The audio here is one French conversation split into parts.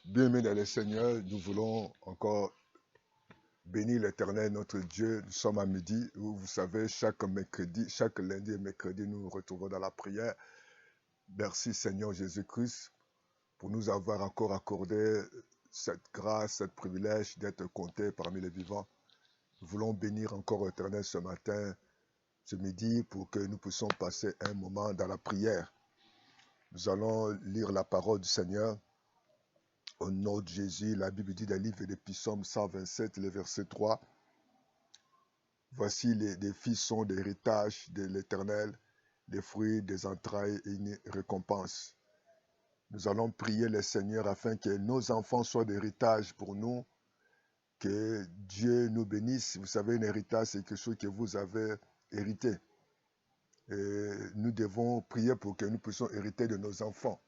Bien-aimés dans le Seigneur, nous voulons encore bénir l'Éternel, notre Dieu. Nous sommes à midi, où vous savez, chaque mercredi, chaque lundi et mercredi, nous nous retrouvons dans la prière. Merci Seigneur Jésus-Christ pour nous avoir encore accordé cette grâce, ce privilège d'être compté parmi les vivants. Nous voulons bénir encore l'Éternel ce matin, ce midi, pour que nous puissions passer un moment dans la prière. Nous allons lire la parole du Seigneur. Au nom de Jésus, la Bible dit dans le livre des Psaumes 127, le verset 3, voici les fils sont d'héritage de l'Éternel, les fruits des entrailles et une récompense. Nous allons prier le Seigneur afin que nos enfants soient d'héritage pour nous, que Dieu nous bénisse. Vous savez, un héritage, c'est quelque chose que vous avez hérité. Et nous devons prier pour que nous puissions hériter de nos enfants.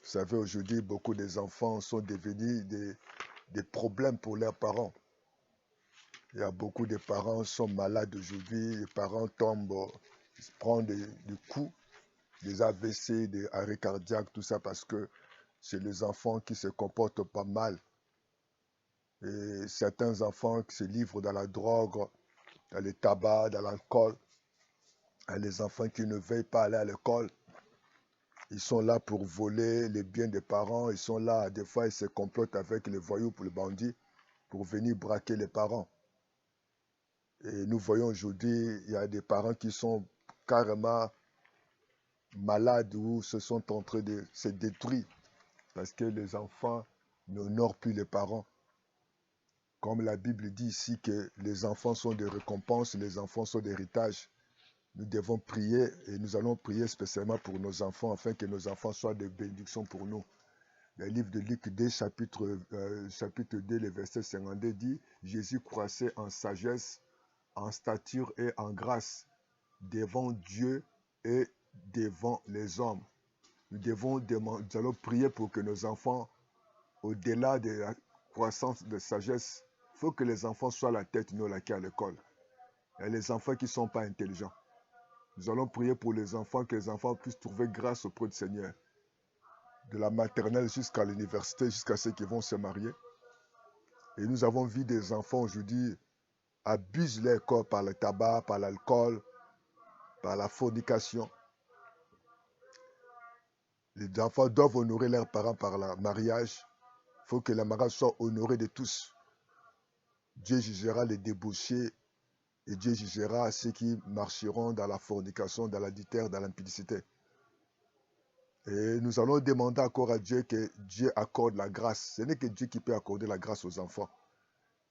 Vous savez, aujourd'hui, beaucoup des enfants sont devenus des problèmes pour leurs parents. Il y a beaucoup de parents qui sont malades aujourd'hui. Les parents tombent, ils se prennent des coups, des AVC, des arrêts cardiaques, tout ça parce que c'est les enfants qui se comportent pas mal. Et certains enfants qui se livrent dans la drogue, dans le tabac, dans l'alcool. Et les enfants qui ne veillent pas aller à l'école, ils sont là pour voler les biens des parents. Ils sont là, des fois, ils se complotent avec les voyous pour les bandits pour venir braquer les parents. Et nous voyons aujourd'hui, il y a des parents qui sont carrément malades ou se sont en train de se détruire parce que les enfants n'honorent plus les parents. Comme la Bible dit ici que les enfants sont des récompenses, les enfants sont des héritages. Nous devons prier et nous allons prier spécialement pour nos enfants afin que nos enfants soient des bénédictions pour nous. Le livre de Luc 2, chapitre 2, le verset 52 dit, Jésus croissait en sagesse, en stature et en grâce devant Dieu et devant les hommes. Nous allons prier pour que nos enfants, au-delà de la croissance de sagesse, il faut que les enfants soient la tête, non la queue à l'école. Et les enfants qui ne sont pas intelligents. Nous allons prier pour les enfants, que les enfants puissent trouver grâce auprès du Seigneur. De la maternelle jusqu'à l'université, jusqu'à ceux qui vont se marier. Et nous avons vu des enfants aujourd'hui abusent leur corps par le tabac, par l'alcool, par la fornication. Les enfants doivent honorer leurs parents par le mariage. Il faut que le mariage soit honoré de tous. Dieu jugera les débauchés et Dieu jugera ceux qui marcheront dans la fornication, dans l'adultère, dans l'impudicité. Et nous allons demander encore à Dieu que Dieu accorde la grâce. Ce n'est que Dieu qui peut accorder la grâce aux enfants.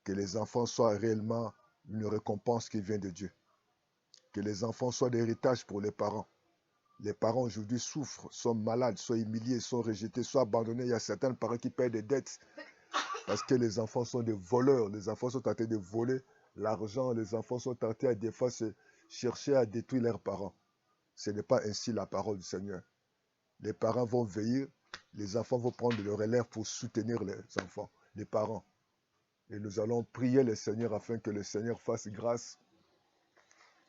Que les enfants soient réellement une récompense qui vient de Dieu. Que les enfants soient d'héritage pour les parents. Les parents aujourd'hui souffrent, sont malades, sont humiliés, sont rejetés, sont abandonnés. Il y a certains parents qui paient des dettes parce que les enfants sont des voleurs. Les enfants sont tentés de voler l'argent. Les enfants sont tentés à des fois se chercher à détruire leurs parents. Ce n'est pas ainsi la parole du Seigneur. Les parents vont veiller, les enfants vont prendre le relève pour soutenir les enfants, les parents. Et nous allons prier le Seigneur afin que le Seigneur fasse grâce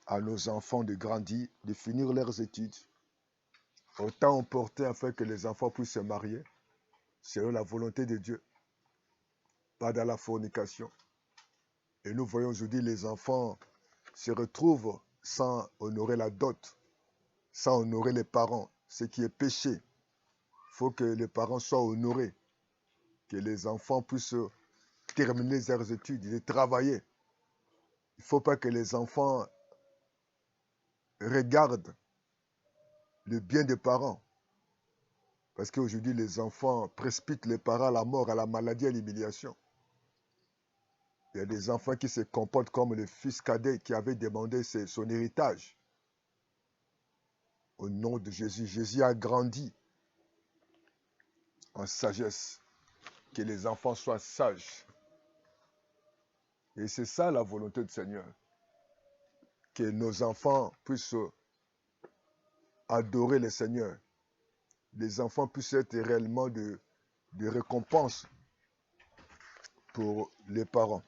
à nos enfants de grandir, de finir leurs études, au temps opportun afin que les enfants puissent se marier, selon la volonté de Dieu, pas dans la fornication. Et nous voyons aujourd'hui les enfants se retrouvent sans honorer la dot, sans honorer les parents, ce qui est péché. Il faut que les parents soient honorés, que les enfants puissent terminer leurs études et travailler. Il ne faut pas que les enfants regardent le bien des parents. Parce qu'aujourd'hui, les enfants précipitent les parents à la mort, à la maladie, à l'humiliation. Il y a des enfants qui se comportent comme le fils cadet qui avait demandé son héritage. Au nom de Jésus, Jésus a grandi en sagesse. Que les enfants soient sages. Et c'est ça la volonté du Seigneur. Que nos enfants puissent adorer le Seigneur. Les enfants puissent être réellement de récompense pour les parents.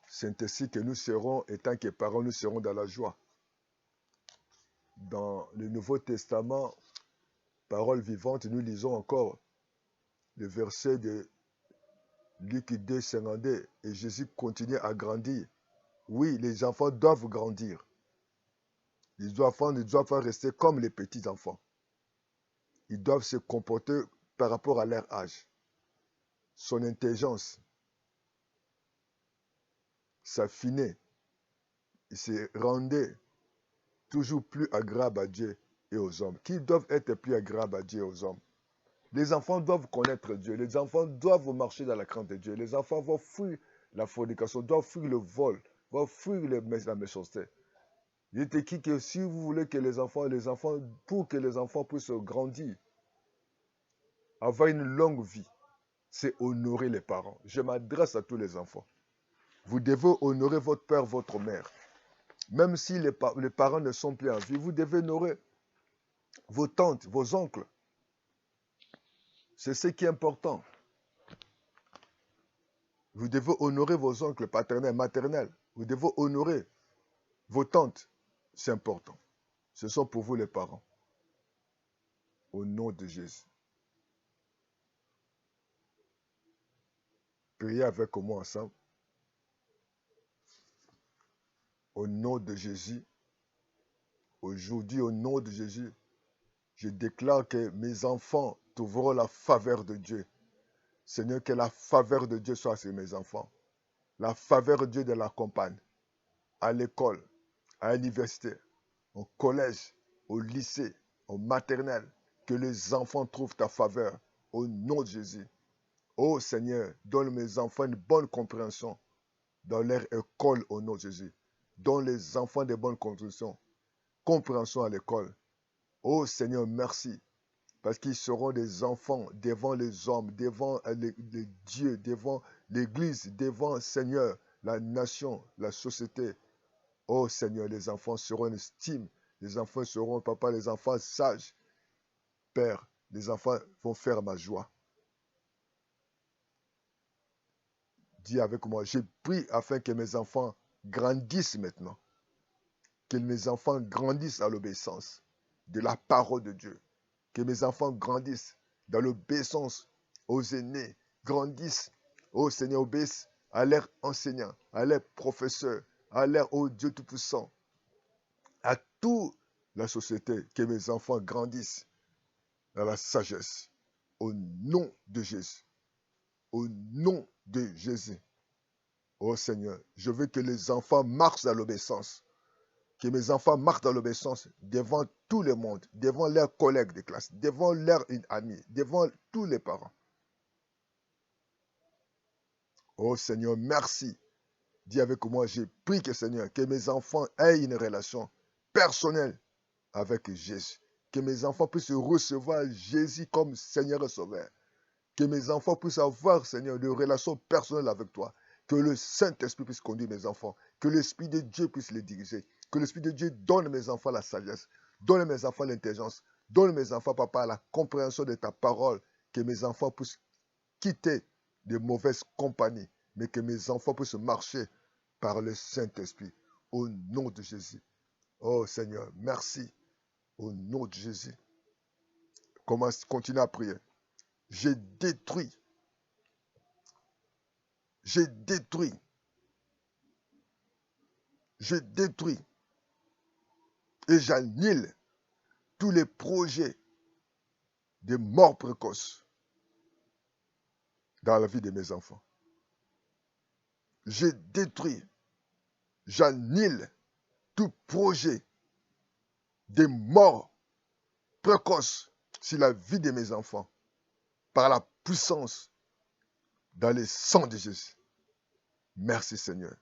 C'est ainsi que nous serons, étant que parents, nous serons dans la joie. Dans le Nouveau Testament, parole vivante, nous lisons encore le verset de Luc 2, 52, et Jésus continue à grandir. Oui, les enfants doivent grandir. Les enfants ne doivent pas rester comme les petits enfants. Ils doivent se comporter par rapport à leur âge. Son intelligence s'affinait. Il se rendait toujours plus agréable à Dieu et aux hommes. Qui doivent être plus agréables à Dieu et aux hommes? Les enfants doivent connaître Dieu. Les enfants doivent marcher dans la crainte de Dieu. Les enfants vont fuir la fornication, doivent fuir le vol, doivent fuir la méchanceté. Il est écrit que si vous voulez que pour que les enfants puissent grandir, avoir une longue vie, c'est honorer les parents. Je m'adresse à tous les enfants. Vous devez honorer votre père, votre mère. Même si les parents ne sont plus en vie, vous devez honorer vos tantes, vos oncles. C'est ce qui est important. Vous devez honorer vos oncles paternels, maternels. Vous devez honorer vos tantes. C'est important. Ce sont pour vous les parents. Au nom de Jésus. Priez avec moi ensemble. Au nom de Jésus. Aujourd'hui, au nom de Jésus, je déclare que mes enfants trouveront la faveur de Dieu. Seigneur, que la faveur de Dieu soit sur mes enfants. La faveur de Dieu de la campagne, à l'école, à l'université, au collège, au lycée, au maternel. Que les enfants trouvent ta faveur au nom de Jésus. Ô Seigneur, donne mes enfants une bonne compréhension dans leur école au nom de Jésus. Donne les enfants de bonnes compréhension à l'école. Ô Seigneur, merci. Parce qu'ils seront des enfants devant les hommes, devant les dieux, devant l'église, devant Seigneur, la nation, la société. Oh Seigneur, les enfants seront en estime. Les enfants seront, papa, les enfants sages. Père, les enfants vont faire ma joie. Dis avec moi, je prie afin que mes enfants grandissent maintenant. Que mes enfants grandissent à l'obéissance de la parole de Dieu. Que mes enfants grandissent dans l'obéissance aux aînés. Grandissent, ô Seigneur, obéissent à leurs enseignants, à leurs professeurs, à leur, ô Dieu Tout-Puissant, à toute la société. Que mes enfants grandissent dans la sagesse. Au nom de Jésus. Au nom de Jésus. Ô Seigneur, je veux que les enfants marchent dans l'obéissance. Que mes enfants marchent dans l'obéissance devant tout le monde, devant leurs collègues de classe, devant leurs amis, devant tous les parents. Oh Seigneur, merci. Dis avec moi, je prie que Seigneur, que mes enfants aient une relation personnelle avec Jésus. Que mes enfants puissent recevoir Jésus comme Seigneur et Sauveur. Que mes enfants puissent avoir, Seigneur, une relation personnelle avec toi. Que le Saint-Esprit puisse conduire mes enfants. Que l'Esprit de Dieu puisse les diriger. Que l'Esprit de Dieu donne à mes enfants la sagesse. Donne à mes enfants l'intelligence. Donne à mes enfants, papa, la compréhension de ta parole. Que mes enfants puissent quitter de mauvaises compagnies. Mais que mes enfants puissent marcher par le Saint-Esprit. Au nom de Jésus. Oh Seigneur, merci. Au nom de Jésus. Continue à prier. J'ai détruit je détruis et j'annule tous les projets de mort précoce dans la vie de mes enfants. Je détruis, j'annule tout projet de mort précoce sur la vie de mes enfants par la puissance dans le sang de Jésus. Merci Seigneur.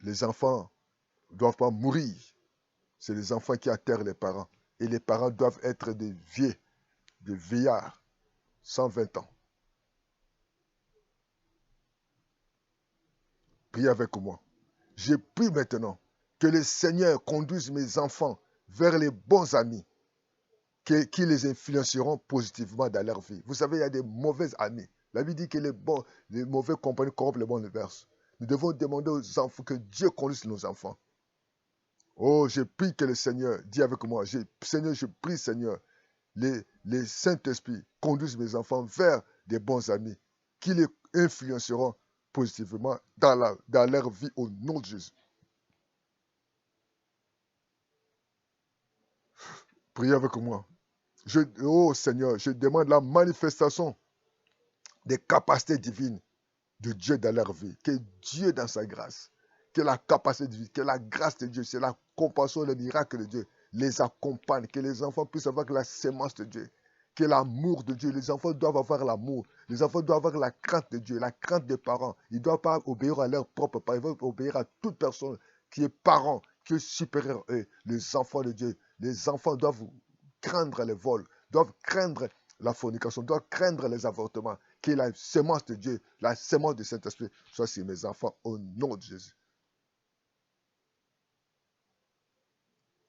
Les enfants ne doivent pas mourir. C'est les enfants qui atterrent les parents. Et les parents doivent être des vieux, des vieillards, 120 ans. Priez avec moi. Je prie maintenant que le Seigneur conduise mes enfants vers les bons amis qui les influenceront positivement dans leur vie. Vous savez, il y a des mauvais amis. La Bible dit que les mauvais compagnons corrompent les bons vers. Nous devons demander aux enfants que Dieu conduise nos enfants. Oh, je prie que le Seigneur, dis avec moi, Seigneur, je prie, Seigneur, les Saint-Esprit conduisent mes enfants vers des bons amis qui les influenceront positivement dans leur vie au nom de Jésus. Priez avec moi. Oh Seigneur, je demande la manifestation des capacités divines de Dieu dans leur vie. Que Dieu dans sa grâce, que la capacité divine, que la grâce de Dieu, c'est la compassion, le miracle de Dieu les accompagne, que les enfants puissent avoir la sémence de Dieu, que l'amour de Dieu, les enfants doivent avoir l'amour, les enfants doivent avoir la crainte de Dieu, la crainte des parents. Ils ne doivent pas obéir à leur propre parents, ils doivent obéir à toute personne qui est parent, qui est supérieur à eux. Les enfants de Dieu, les enfants doivent craindre les vols, doivent craindre la fornication, doivent craindre les avortements, que la sémence de Dieu, la sémence du Saint-Esprit soit sur mes enfants au nom de Jésus.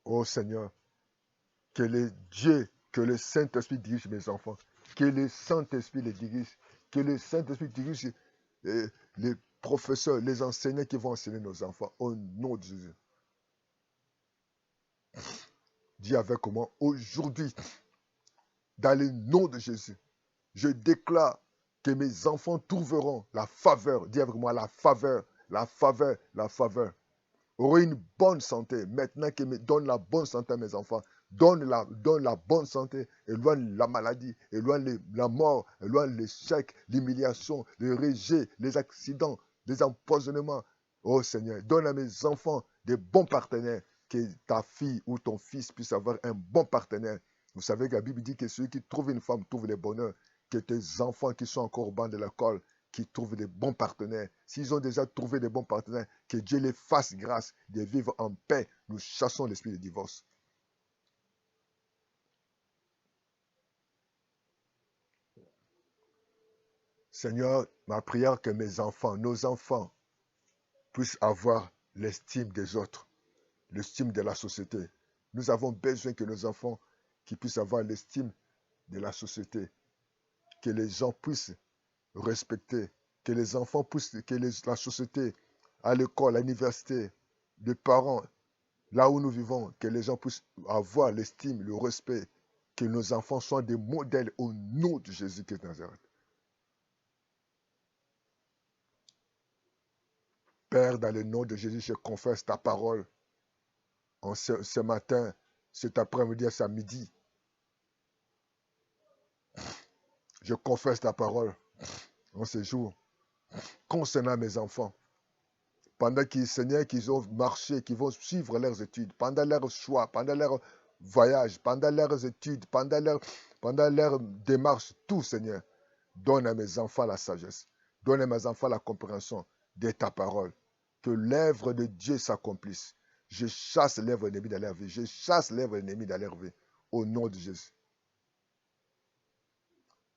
Oh Seigneur, que le Dieu, que le Saint-Esprit dirige mes enfants, que le Saint-Esprit les dirige, que le Saint-Esprit dirige les professeurs, les enseignants qui vont enseigner nos enfants au nom de Jésus. Dis avec moi, aujourd'hui, dans le nom de Jésus, je déclare que mes enfants trouveront la faveur. Dis avec moi, la faveur, la faveur, la faveur. Auront une bonne santé. Maintenant que me donne la bonne santé à mes enfants. Donne la bonne santé. Éloigne la maladie. Éloigne la mort. Éloigne l'échec, l'humiliation, le rejet, les accidents, les empoisonnements. Oh Seigneur, donne à mes enfants des bons partenaires. Que ta fille ou ton fils puisse avoir un bon partenaire. Vous savez que la Bible dit que celui qui trouve une femme trouve le bonheur. Que tes enfants qui sont encore au banc de l'école, qui trouvent des bons partenaires. S'ils ont déjà trouvé des bons partenaires, que Dieu les fasse grâce de vivre en paix. Nous chassons l'esprit de divorce. Seigneur, ma prière que mes enfants, nos enfants, puissent avoir l'estime des autres, l'estime de la société. Nous avons besoin que nos enfants qui puissent avoir l'estime de la société, que les gens puissent respecter, que les enfants puissent, la société, à l'école, à l'université, les parents, là où nous vivons, que les gens puissent avoir l'estime, le respect, que nos enfants soient des modèles au nom de Jésus-Christ de Nazareth. Père, dans le nom de Jésus, je confesse ta parole en ce matin, cet après-midi, à midi. Je confesse ta parole en ce jour concernant mes enfants. Pendant qu'ils, Seigneur, qu'ils ont marché, qu'ils vont suivre leurs études, pendant leur choix, pendant leur voyage, pendant leurs études, pendant leur démarche, tout, Seigneur, donne à mes enfants la sagesse, donne à mes enfants la compréhension de ta parole, que l'œuvre de Dieu s'accomplisse. Je chasse l'œuvre ennemie dans leur vie, je chasse l'œuvre ennemie dans leur vie, au nom de Jésus.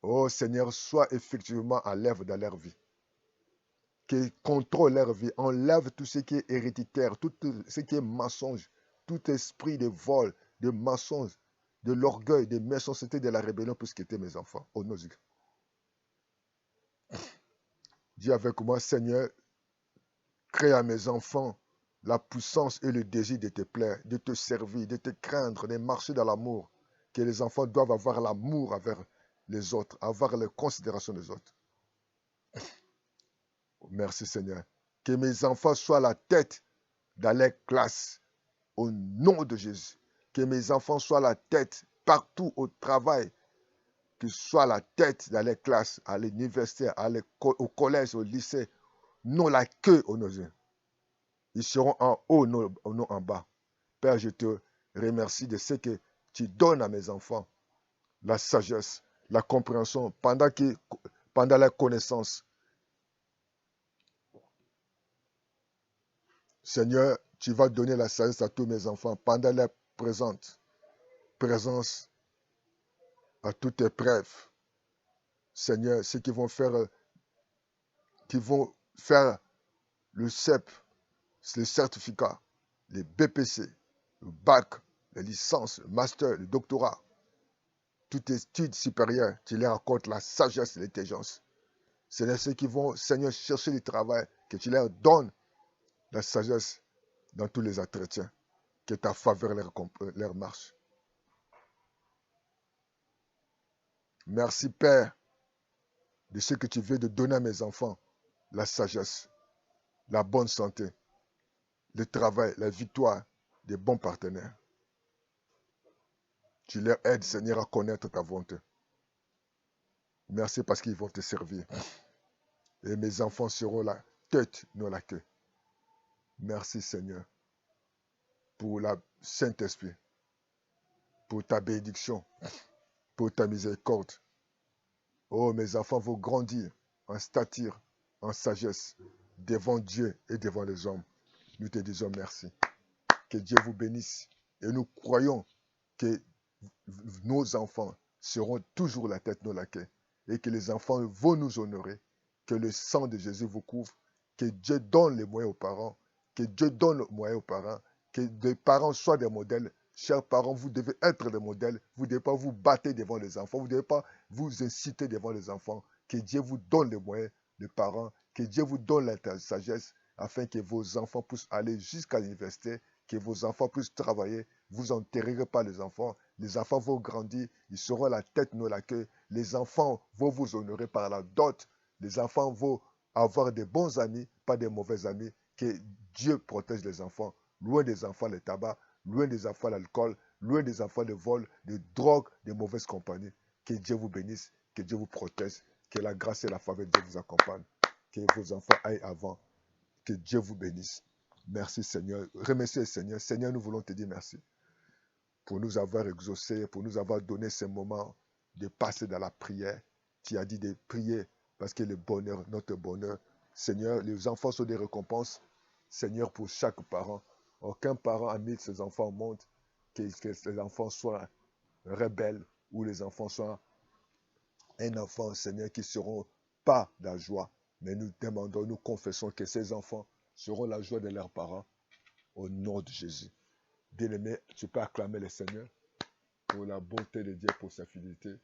Oh Seigneur, sois effectivement à l'œuvre dans leur vie. Qui contrôle leur vie, enlève tout ce qui est héréditaire, tout ce qui est mensonge, tout esprit de vol, de mensonge, de l'orgueil, de méchanceté, de la rébellion, puisse quitter mes enfants. Au nom de Jésus. Dis avec moi, Seigneur, crée à mes enfants la puissance et le désir de te plaire, de te servir, de te craindre, de marcher dans l'amour. Que les enfants doivent avoir l'amour envers les autres, avoir la considération des autres. Merci Seigneur. Que mes enfants soient la tête dans les classes. Au nom de Jésus. Que mes enfants soient la tête partout au travail. Qu'ils soient la tête dans les classes, à l'université, au collège, au lycée. Non la queue au nom de Jésus. Ils seront en haut, non en bas. Père, je te remercie de ce que tu donnes à mes enfants. La sagesse, la compréhension, pendant la connaissance. Seigneur, tu vas donner la sagesse à tous mes enfants pendant la présence à toute épreuve. Seigneur, ceux qui vont faire le CEP, le certificat, les BPC, le bac, les licences, le master, le doctorat, toute étude supérieure, tu leur accordes la sagesse et l'intelligence. Seigneur, ceux qui vont, Seigneur, chercher du travail, que tu leur donnes la sagesse dans tous les entretiens, que ta faveur leur marche. Merci, Père, de ce que tu veux de donner à mes enfants, la sagesse, la bonne santé, le travail, la victoire, des bons partenaires. Tu leur aides, Seigneur, à connaître ta volonté. Merci parce qu'ils vont te servir. Et mes enfants seront la tête, non la queue. Merci, Seigneur, pour la Saint-Esprit, pour ta bénédiction, pour ta miséricorde. Oh, mes enfants vont grandir en stature, en sagesse, devant Dieu et devant les hommes. Nous te disons merci. Que Dieu vous bénisse. Et nous croyons que nos enfants seront toujours la tête, non la queue. Et que les enfants vont nous honorer. Que le sang de Jésus vous couvre. Que Dieu donne les moyens aux parents. Que Dieu donne les moyens aux parents. Que les parents soient des modèles. Chers parents, vous devez être des modèles. Vous ne devez pas vous battre devant les enfants. Vous ne devez pas vous inciter devant les enfants. Que Dieu vous donne les moyens, les parents. Que Dieu vous donne la sagesse afin que vos enfants puissent aller jusqu'à l'université, que vos enfants puissent travailler. Vous n'enterrerez pas les enfants. Les enfants vont grandir. Ils seront la tête, non la queue. Les enfants vont vous honorer par la dot. Les enfants vont avoir des bons amis, pas des mauvais amis. Que Dieu protège les enfants. Loin des enfants, le tabac. Loin des enfants, l'alcool. Loin des enfants, le vol, des drogues, des mauvaises compagnies. Que Dieu vous bénisse. Que Dieu vous protège. Que la grâce et la faveur de Dieu vous accompagnent. Que vos enfants aillent avant. Que Dieu vous bénisse. Merci Seigneur. Remerciez le Seigneur. Seigneur, nous voulons te dire merci pour nous avoir exaucés, pour nous avoir donné ces moments de passer dans la prière. Tu as dit de prier parce que le bonheur, notre bonheur, Seigneur, les enfants sont des récompenses. Seigneur, pour chaque parent. Aucun parent a mis ses enfants au monde, que les enfants soient rebelles ou les enfants soient un enfant, Seigneur, qui ne seront pas la joie. Mais nous demandons, nous confessons que ces enfants seront la joie de leurs parents au nom de Jésus. Bien-aimé, tu peux acclamer le Seigneur pour la bonté de Dieu, pour sa fidélité.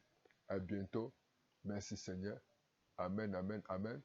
À bientôt. Merci Seigneur. Amen, amen, amen.